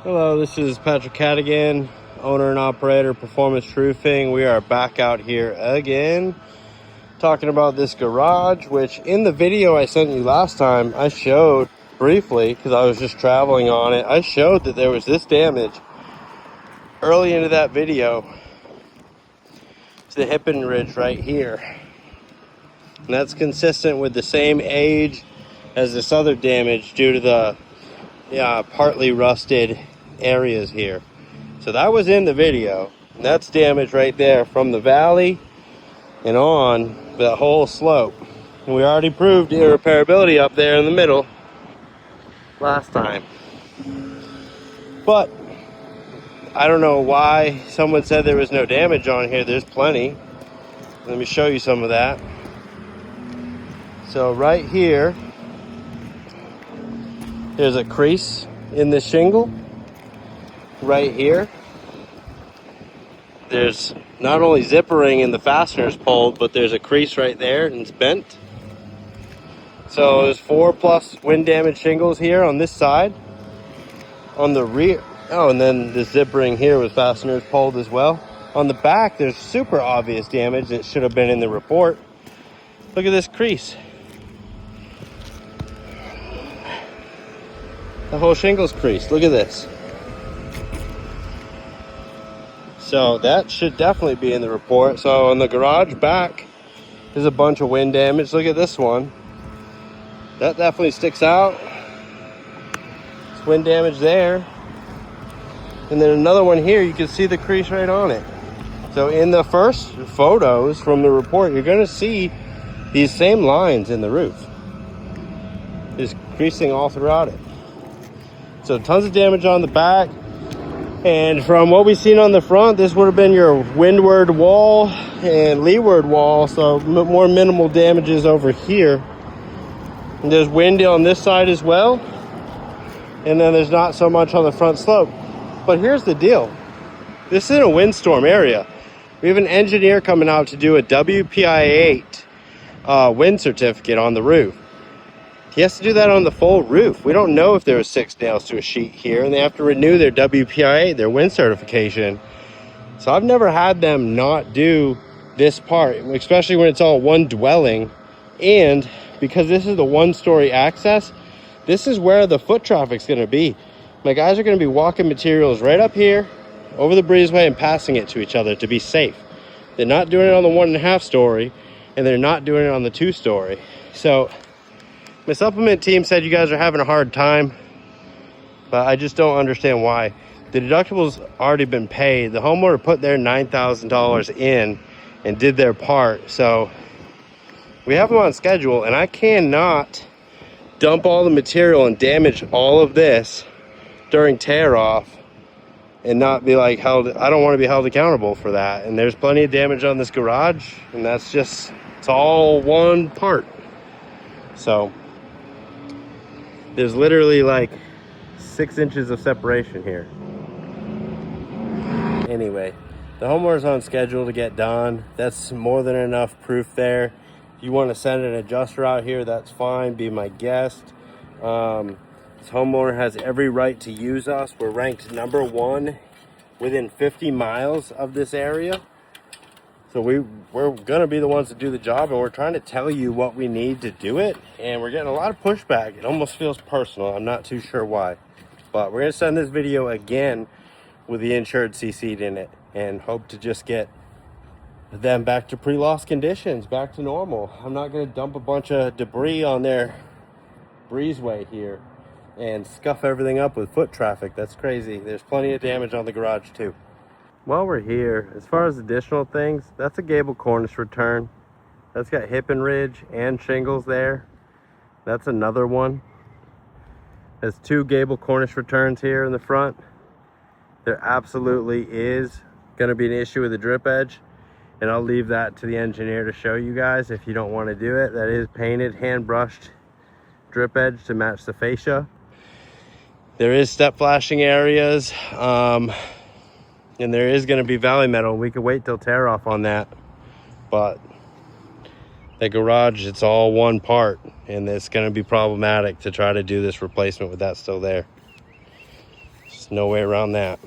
Hello, this is Patrick Cadigan, owner and operator, Performance Roofing. We are back out here again, talking about this garage, which in the video I sent you last time, I showed briefly, because I was just traveling on it, I showed that there was this damage early into that video to the hip and ridge right here. And that's consistent with the same age as this other damage due to the partly rusted areas here. So that was in the video, and that's damage right there from the valley and on that whole slope. And we already proved irreparability up there in the middle last time. But I don't know why someone said there was no damage on here. There's plenty. Let me show you some of that. So right here, there's a crease in the shingle. Right here, there's not only zippering in the fasteners pulled, but there's a crease right there and it's bent. So there's 4+ wind damage shingles here on this side. On the rear, oh, and then the zippering here with fasteners pulled as well. On the back, there's super obvious damage that should have been in the report. Look at this crease. The whole shingle's creased. Look at this. So that should definitely be in the report. So on the garage back, there's a bunch of wind damage. Look at this one. That definitely sticks out. It's wind damage there. And then another one here, you can see the crease right on it. So in the first photos from the report, you're gonna see these same lines in the roof. Just creasing all throughout it. So tons of damage on the back. And from what we've seen on the front, this would have been your windward wall and leeward wall, so more minimal damages over here. And there's wind on this side as well, and then there's not so much on the front slope. But here's the deal. This is a windstorm area. We have an engineer coming out to do a WPI 8 wind certificate on the roof. He has to do that on the full roof. We don't know if there are 6 nails to a sheet here, and they have to renew their WPI, their wind certification. So I've never had them not do this part, especially when it's all one dwelling. And because this is the 1-story access, this is where the foot traffic's gonna be. My guys are gonna be walking materials right up here, over the breezeway, and passing it to each other to be safe. They're not doing it on the 1.5 story, and they're not doing it on the 2 story. So my supplement team said you guys are having a hard time, but I just don't understand why. The deductible's already been paid. The homeowner put their $9,000 in and did their part. So we have them on schedule, and I cannot dump all the material and damage all of this during tear off and not be like held. I don't want to be held accountable for that. And there's plenty of damage on this garage, and that's just, it's all one part. So there's literally like 6 inches of separation here. Anyway, the homeowner's on schedule to get done. That's more than enough proof there. If you want to send an adjuster out here, that's fine. Be my guest. This homeowner has every right to use us. We're ranked #1 within 50 miles of this area. So we're gonna be the ones to do the job, and we're trying to tell you what we need to do it, and we're getting a lot of pushback. It almost feels personal. I'm not too sure why, but we're gonna send this video again with the insured CC'd in it, and hope to just get them back to pre-loss conditions, back to normal. I'm not gonna dump a bunch of debris on their breezeway here and scuff everything up with foot traffic. That's crazy. There's plenty of damage on the garage too. While we're here, as far as additional things, that's a gable cornice return. That's got hip and ridge and shingles there. That's another one. There's 2 gable cornice returns here in the front. There absolutely is going to be an issue with the drip edge, and I'll leave that to the engineer to show you guys if you don't want to do it. That is painted, hand brushed drip edge to match the fascia. There is step flashing areas. And there is going to be valley metal. We could wait till tear off on that, but the garage, it's all one part, and it's going to be problematic to try to do this replacement with that still there. No way around that.